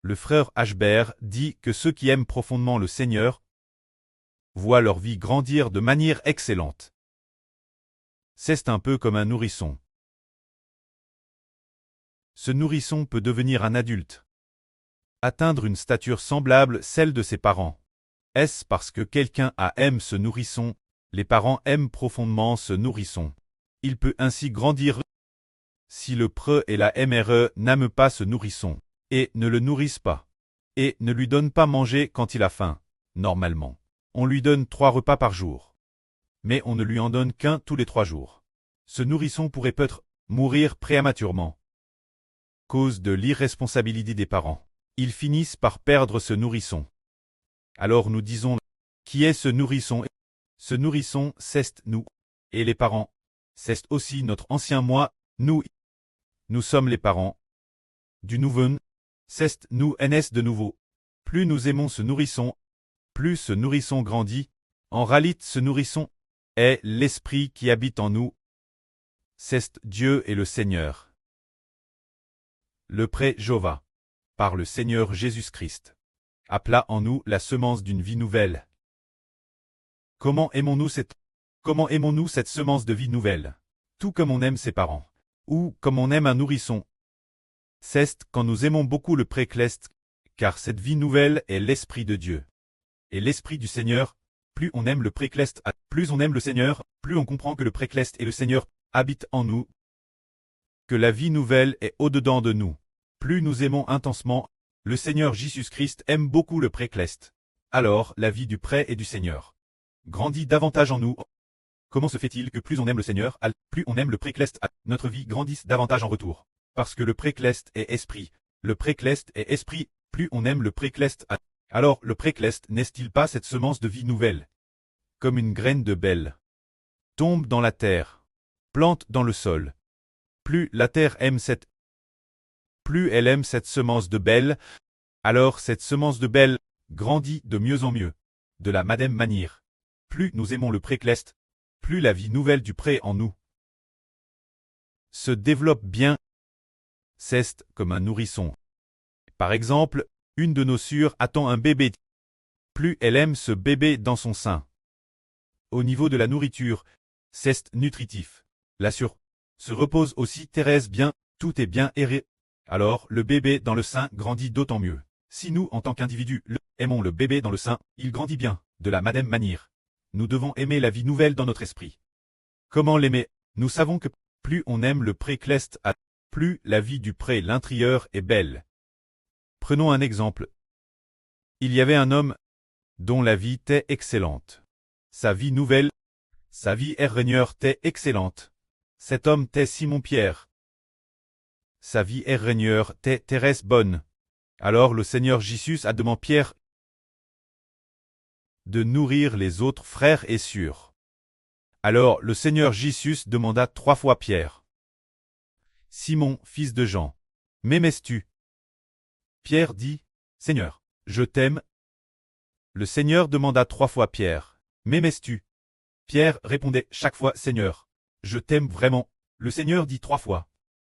Le frère Ashbert dit que ceux qui aiment profondément le Seigneur voient leur vie grandir de manière excellente. C'est un peu comme un nourrisson. Ce nourrisson peut devenir un adulte, atteindre une stature semblable celle de ses parents. Est-ce parce que quelqu'un aime ce nourrisson? Les parents aiment profondément ce nourrisson. Il peut ainsi grandir. Si le preux et la mère n'aiment pas ce nourrisson, et ne le nourrissent pas, et ne lui donnent pas manger quand il a faim, normalement, on lui donne 3 repas par jour. Mais on ne lui en donne qu'un tous les 3 jours. Ce nourrisson pourrait peut-être mourir prématurément. Cause de l'irresponsabilité des parents. Ils finissent par perdre ce nourrisson. Alors nous disons, qui est ce nourrisson? Ce nourrisson, c'est nous. Et les parents, c'est aussi notre ancien moi, nous. Nous sommes les parents. Du nouveau, c'est nous ns de nouveau. Plus nous aimons ce nourrisson, plus ce nourrisson grandit. En réalité, ce nourrisson est l'esprit qui habite en nous. C'est Dieu et le Seigneur. Le pré Jéhovah, par le Seigneur Jésus-Christ, appela en nous la semence d'une vie nouvelle. Comment aimons-nous cette semence de vie nouvelle? Tout comme on aime ses parents, ou comme on aime un nourrisson. C'est quand nous aimons beaucoup le précleste, car cette vie nouvelle est l'Esprit de Dieu. Et l'Esprit du Seigneur, plus on aime le précleste, plus on aime le Seigneur, plus on comprend que le précleste et le Seigneur habitent en nous, que la vie nouvelle est au-dedans de nous. Plus nous aimons intensement, le Seigneur Jésus-Christ aime beaucoup le précleste. Alors, la vie du pré et du Seigneur grandit davantage en nous. Comment se fait-il que plus on aime le Seigneur, plus on aime le précleste, notre vie grandisse davantage en retour? Parce que le précleste est esprit. Le précleste est esprit, plus on aime le précleste, alors le précleste n'est-il pas cette semence de vie nouvelle? Comme une graine de belle tombe dans la terre, plante dans le sol. Plus la terre aime plus elle aime cette semence de belle, alors cette semence de belle grandit de mieux en mieux. De la même manière, plus nous aimons le précleste, plus la vie nouvelle du pré en nous se développe bien. C'est comme un nourrisson. Par exemple, une de nos sœurs attend un bébé. Plus elle aime ce bébé dans son sein. Au niveau de la nourriture, c'est nutritif. La sœur se repose aussi Thérèse bien, tout est bien erré. Alors le bébé dans le sein grandit d'autant mieux. Si nous, en tant qu'individus, aimons le bébé dans le sein, il grandit bien. De la même manière, nous devons aimer la vie nouvelle dans notre esprit. Comment l'aimer? Nous savons que plus on aime le précleste, plus la vie du pré l'intérieur est belle. Prenons un exemple. Il y avait un homme dont la vie était excellente. Sa vie nouvelle, sa vie erreur était excellente. Cet homme était Simon-Pierre. Sa vie erreur était Thérèse bonne. Alors le Seigneur Jésus a demandé à Pierre de nourrir les autres frères et sœurs. Alors le Seigneur Jésus demanda 3 fois Pierre. Simon, fils de Jean, m'aimes-tu? Pierre dit, Seigneur, je t'aime. Le Seigneur demanda 3 fois Pierre, m'aimes-tu? Pierre répondait chaque fois, Seigneur, je t'aime vraiment. Le Seigneur dit 3 fois,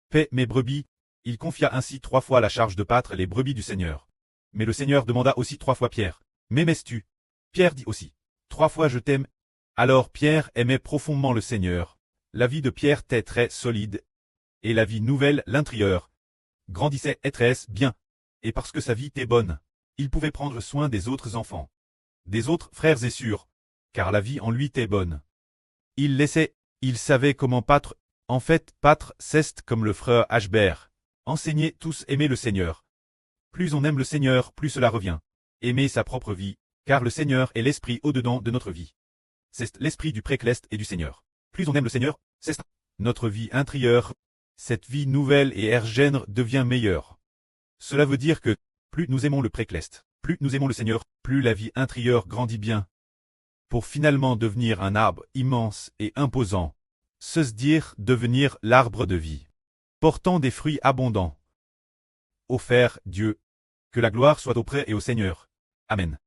paie mes brebis. Il confia ainsi 3 fois la charge de paître les brebis du Seigneur. Mais le Seigneur demanda aussi 3 fois Pierre, m'aimes-tu? Pierre dit aussi, 3 fois je t'aime. Alors Pierre aimait profondément le Seigneur. La vie de Pierre était très solide. Et la vie nouvelle, l'intérieur, grandissait et très bien. Et parce que sa vie était bonne, il pouvait prendre soin des autres enfants, des autres frères et sœurs, car la vie en lui était bonne. Il savait comment pâtre. En fait, pâtre, c'est comme le frère Ashbert. Enseigner tous aimer le Seigneur. Plus on aime le Seigneur, plus cela revient. Aimer sa propre vie, car le Seigneur est l'esprit au-dedans de notre vie. C'est l'esprit du précleste et du Seigneur. Plus on aime le Seigneur, c'est notre vie intérieure. Cette vie nouvelle et ergène devient meilleure. Cela veut dire que, plus nous aimons le précleste, plus nous aimons le Seigneur, plus la vie intérieure grandit bien. Pour finalement devenir un arbre immense et imposant. Se dire devenir l'arbre de vie. Portant des fruits abondants. Offert, Dieu. Que la gloire soit auprès et au Seigneur. Amen.